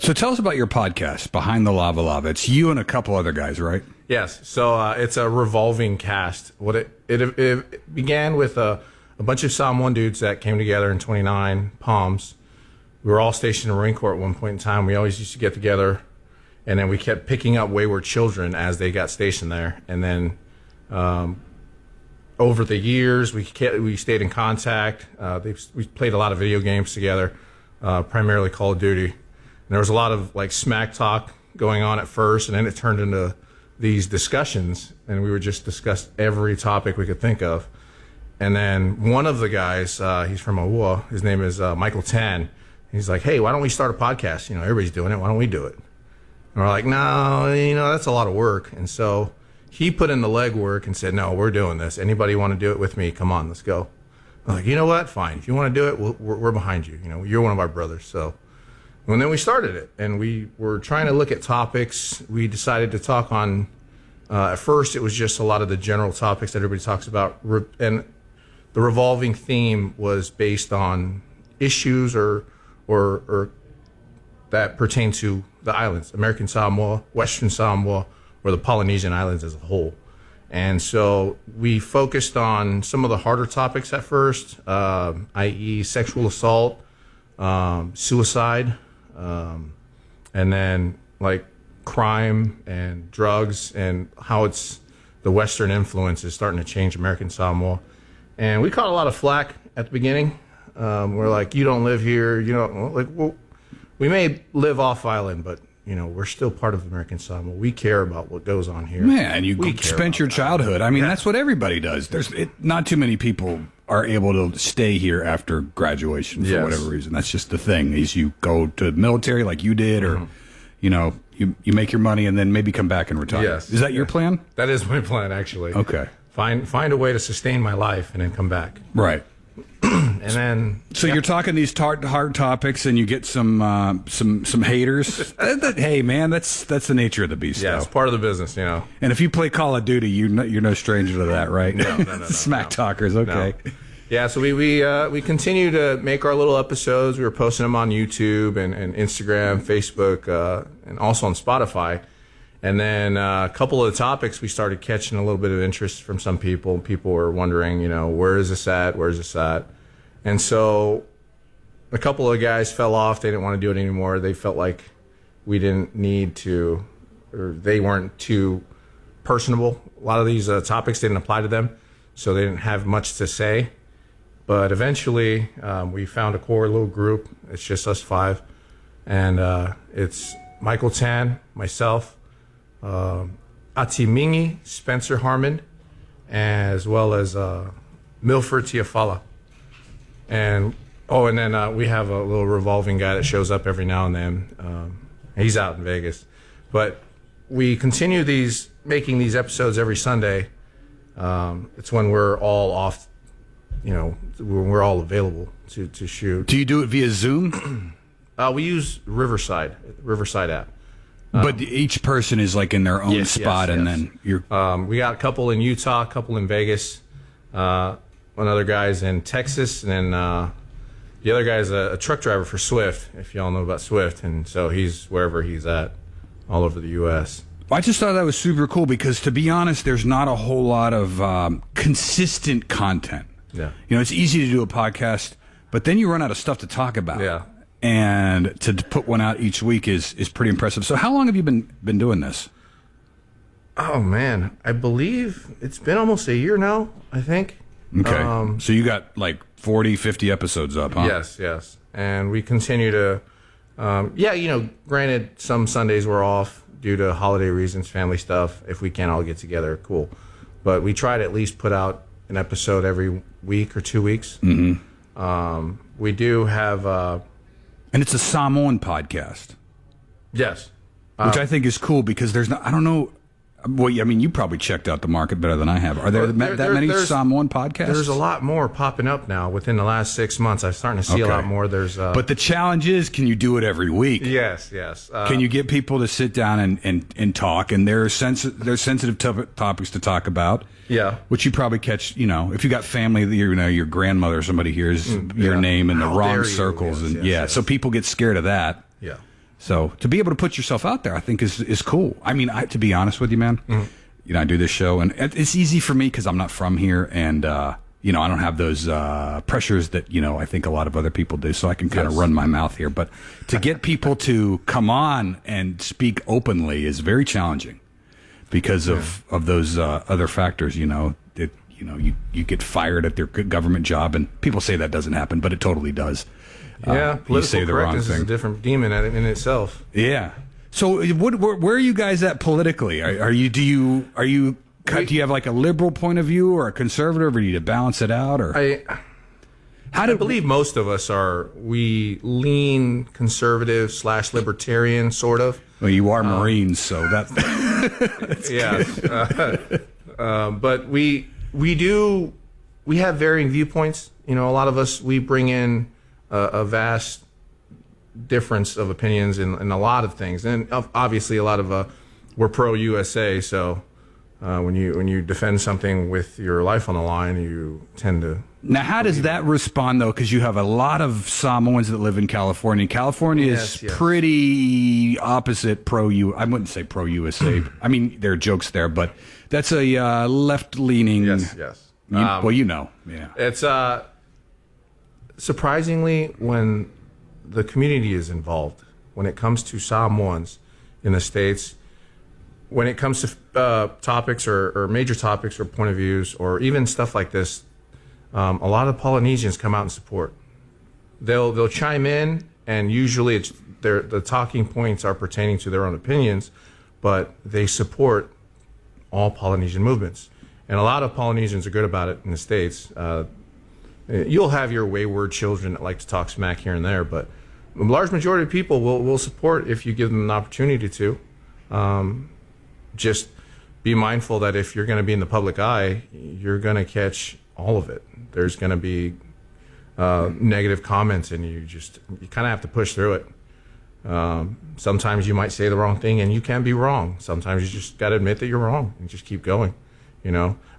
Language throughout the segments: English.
So tell us about your podcast, Behind the Lavalava. It's you and a couple other guys, right? Yes. So it's a revolving cast. What it began with a bunch of Samoan dudes that came together in 29 Palms. We were all stationed in Marine Corps at one point in time. We always used to get together, and then we kept picking up wayward children as they got stationed there. And then over the years, we stayed in contact. We played a lot of video games together, primarily Call of Duty. And there was a lot of like smack talk going on at first, and then it turned into these discussions, and we would just discuss every topic we could think of. And then one of the guys, he's from Aua, his name is Michael Tan. He's like, hey, why don't we start a podcast? Everybody's doing it. Why don't we do it? And we're like, no, that's a lot of work. And so he put in the legwork and said, no, we're doing this. Anybody want to do it with me? Come on, let's go. I'm like, you know what? Fine. If you want to do it, we're behind you. You're one of our brothers. So, and then we started it, and we were trying to look at topics. We decided to talk on, at first it was just a lot of the general topics that everybody talks about. And the revolving theme was based on issues or that pertain to the islands, American Samoa, Western Samoa, or the Polynesian islands as a whole. And so we focused on some of the harder topics at first, i.e. sexual assault, suicide, and then like crime and drugs and how it's the Western influence is starting to change American Samoa. And we caught a lot of flack at the beginning. We're like, you don't live here, we may live off island, but we're still part of American Samoa. We care about what goes on here. Man, you spent your childhood. I mean, that's what everybody does. Not too many people are able to stay here after graduation for whatever reason. That's just the thing. Is you go to the military like you did, or you make your money and then maybe come back and retire. Yes. Is that your plan? That is my plan, actually. Okay. Find a way to sustain my life and then come back. Right. And then you're talking these hard topics, and you get some haters. Hey, man, that's the nature of the beast. Yeah, it's part of the business, And if you play Call of Duty, you're no stranger to that, right? No. Smack talkers, okay. No. Yeah, so we continue to make our little episodes. We were posting them on YouTube and Instagram, Facebook, and also on Spotify. And then a couple of the topics, we started catching a little bit of interest from some people. People were wondering, where is this at? Where is this at? And so a couple of guys fell off. They didn't want to do it anymore. They felt like we didn't need to, or they weren't too personable. A lot of these topics didn't apply to them, so they didn't have much to say. But eventually, we found a core little group. It's just us five. And it's Michael Tan, myself, Atimingi, Spencer Harmon, as well as Milford Tiafala. And then we have a little revolving guy that shows up every now and then. He's out in Vegas. But we continue making these episodes every Sunday. It's when we're all off, when we're all available to shoot. Do you do it via Zoom? We use Riverside app. But each person is like in their own spot, and then you're. We got a couple in Utah, a couple in Vegas, one other guy's in Texas, and then the other guy's a truck driver for Swift, if y'all know about Swift, and so he's wherever he's at, all over the U.S. I just thought that was super cool because, to be honest, there's not a whole lot of consistent content. Yeah, it's easy to do a podcast, but then you run out of stuff to talk about. Yeah. And to put one out each week is pretty impressive. So how long have you been doing this? Oh, man. I believe it's been almost a year now, I think. Okay. So you got like 40, 50 episodes up, huh? Yes. And we continue to, granted, some Sundays we're off due to holiday reasons, family stuff. If we can't all get together, cool. But we try to at least put out an episode every week or 2 weeks. Mm-hmm. We do have... And it's a Samoan podcast. Yes. Which I think is cool because I don't know, well, I mean, you probably checked out the market better than I have. Are there that many Samoan podcasts? There's a lot more popping up now within the last 6 months. I'm starting to see a lot more. But the challenge is, can you do it every week? Yes. Can you get people to sit down and talk? And there's sensitive topics to talk about. Yeah. Which you probably catch, if you got family, your grandmother or somebody hears your name in the wrong circles. So people get scared of that. Yeah. So to be able to put yourself out there, I think is cool. I mean, to be honest with you, man, I do this show, and it's easy for me because I'm not from here, and I don't have those pressures that I think a lot of other people do. So I can kind of run my mouth here. But to get people to come on and speak openly is very challenging because of those other factors. You get fired at their government job, and people say that doesn't happen, but it totally does. Political correctness is a different demon in itself. Yeah. So, where are you guys at politically? Do you have like a liberal point of view or a conservative, or do you balance it out? Or I believe most of us we lean conservative / libertarian, sort of. Well, you are Marines, so that's but we have varying viewpoints. A lot of us, we bring in a vast difference of opinions in a lot of things, and obviously a lot of we're pro USA. So when you defend something with your life on the line, you tend to. Now, how does that respond though? Because you have a lot of Samoans that live in California. California is pretty opposite pro-U. I wouldn't say pro-USA. I mean, there are jokes there, but that's a left-leaning. Yes. Yeah. It's surprisingly, when the community is involved, when it comes to Samoans in the States, when it comes to topics or major topics or point of views or even stuff like this, a lot of Polynesians come out and support. They'll chime in, and usually the talking points are pertaining to their own opinions, but they support all Polynesian movements. And a lot of Polynesians are good about it in the States. You'll have your wayward children that like to talk smack here and there, but a large majority of people will support if you give them an opportunity to. Just be mindful that if you're going to be in the public eye, you're going to catch all of it. There's going to be negative comments, and you kind of have to push through it. Sometimes you might say the wrong thing, and you can be wrong. Sometimes you just got to admit that you're wrong and just keep going.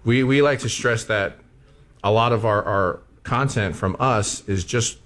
We like to stress that a lot of our content from us is just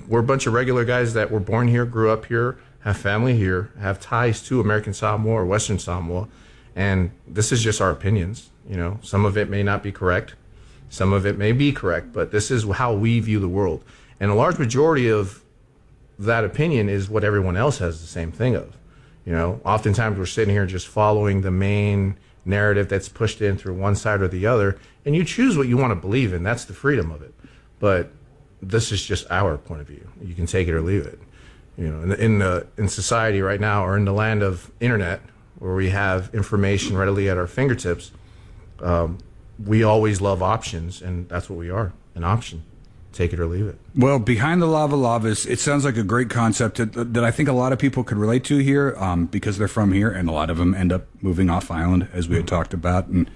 we're a bunch of regular guys that were born here, grew up here, have family here, have ties to American Samoa or Western Samoa, and this is just our opinions. Some of it may not be correct, some of it may be correct, but this is how we view the world, and a large majority of that opinion is what everyone else has the same thing of. Oftentimes we're sitting here just following the main narrative that's pushed in through one side or the other, and you choose what you want to believe in. That's the freedom of it. But this is just our point of view. You can take it or leave it. In society right now, or in the land of internet, where we have information readily at our fingertips, we always love options, and that's what we are, an option. Take it or leave it. Well, Behind the Lavalava, it sounds like a great concept that I think a lot of people could relate to here because they're from here, and a lot of them end up moving off island, as we had talked about, and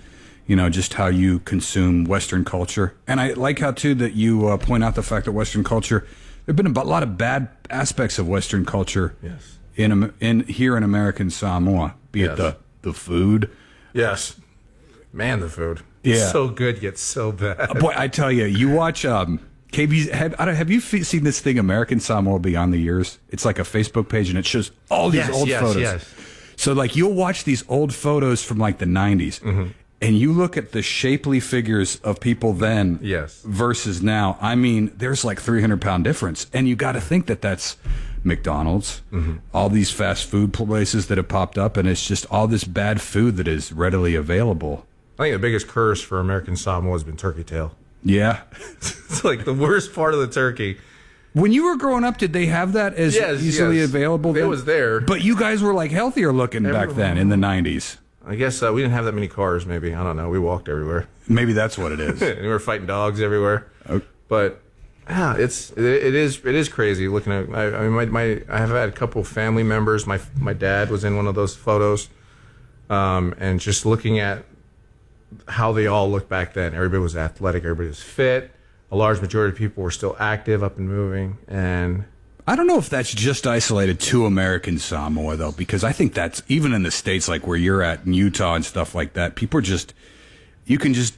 just how you consume Western culture. And I like how, too, that you point out the fact that Western culture, there have been a lot of bad aspects of Western culture in here in American Samoa, be it the food. Yes. Man, the food. Yeah. It's so good, yet so bad. Boy, I tell you, you watch... KB's, have you seen this thing, American Samoa Beyond the Years? It's like a Facebook page, and it shows all these old photos. Yes. So, you'll watch these old photos from, the 90s, and you look at the shapely figures of people then versus now. I mean, there's 300-pound difference. And you got to think that that's McDonald's, all these fast food places that have popped up, and it's just all this bad food that is readily available. I think the biggest curse for American Samoa has been turkey tail. Yeah. It's the worst part of the turkey. When you were growing up, did they have that as easily available? It was there. But you guys were healthier looking back then in the 90s. I guess we didn't have that many cars, maybe. I don't know. We walked everywhere. Maybe that's what it is. We were fighting dogs everywhere. Okay. But it is crazy looking at. I have had a couple of family members. My dad was in one of those photos, and just looking at how they all looked back then. Everybody was athletic. Everybody was fit. A large majority of people were still active, up and moving. And I don't know if that's just isolated to American Samoa, though, because I think that's even in the States, where you're at in Utah and stuff like that. People you can just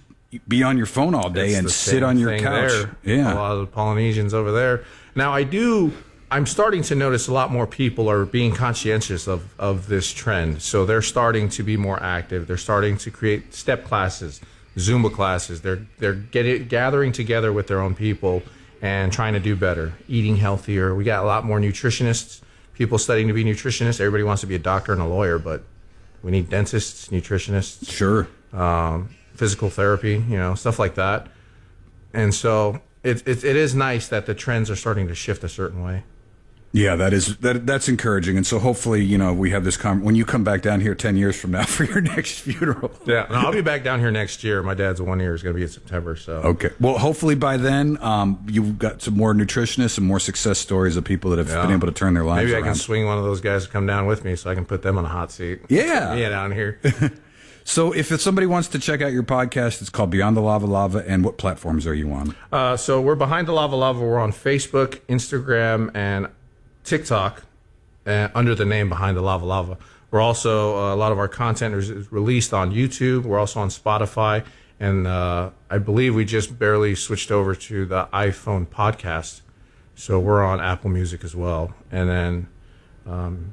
be on your phone all day and sit on your couch. There. Yeah. A lot of the Polynesians over there. Now, I do I'm starting to notice a lot more people are being conscientious of this trend. So they're starting to be more active. They're starting to create step classes, Zumba classes. They're gathering together with their own people and trying to do better, eating healthier. We got a lot more nutritionists, people studying to be nutritionists. Everybody wants to be a doctor and a lawyer, but we need dentists, nutritionists. Sure. Physical therapy, stuff like that. And so it is nice that the trends are starting to shift a certain way. Yeah, that's encouraging. And so hopefully, we have this when you come back down here 10 years from now for your next funeral. Yeah, and I'll be back down here next year. My dad's 1 year is going to be in September. So okay. Well, hopefully by then, you've got some more nutritionists and more success stories of people that have been able to turn their lives around. Maybe I can swing one of those guys to come down with me so I can put them on a hot seat. Yeah. Yeah, down here. So if somebody wants to check out your podcast, it's called Beyond the Lavalava, and what platforms are you on? So we're Behind the Lavalava. We're on Facebook, Instagram, and TikTok under the name Behind the Lavalava. We're also, a lot of our content is released on YouTube. We're also on Spotify. And I believe we just barely switched over to the iPhone podcast. So we're on Apple Music as well. And then,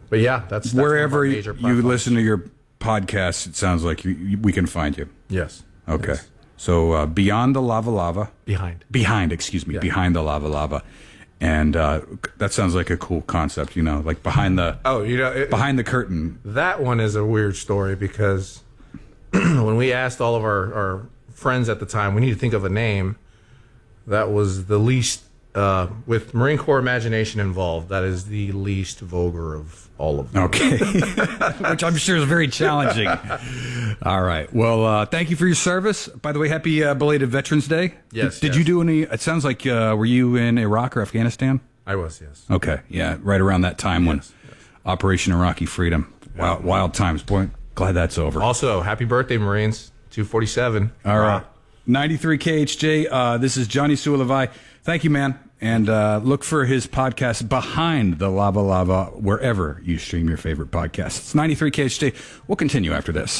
but yeah, that's wherever one of our major platforms. you listen to your podcast, it sounds like we can find you. Yes. Okay. Yes. So Beyond the Lavalava. Behind, excuse me. Yeah. Behind the Lavalava. And that sounds like a cool concept, like behind the behind the curtain. That one is a weird story because when we asked all of our friends at the time, we need to think of a name that was the least, with Marine Corps imagination involved, that is the least vulgar of all of them. Okay. Which I'm sure is very challenging. All right. Well, thank you for your service. By the way, happy belated Veterans Day. Yes. Did you do any, it sounds like, were you in Iraq or Afghanistan? I was, yes. Okay. Yeah. Right around that time when Operation Iraqi Freedom. Wild times. Boy, glad that's over. Also, happy birthday, Marines. 247. All right. 93 KHJ. This is Johnny Suolevai. Thank you, man. And look for his podcast, Behind the Lavalava, wherever you stream your favorite podcasts. It's 93 KHJ. We'll continue after this.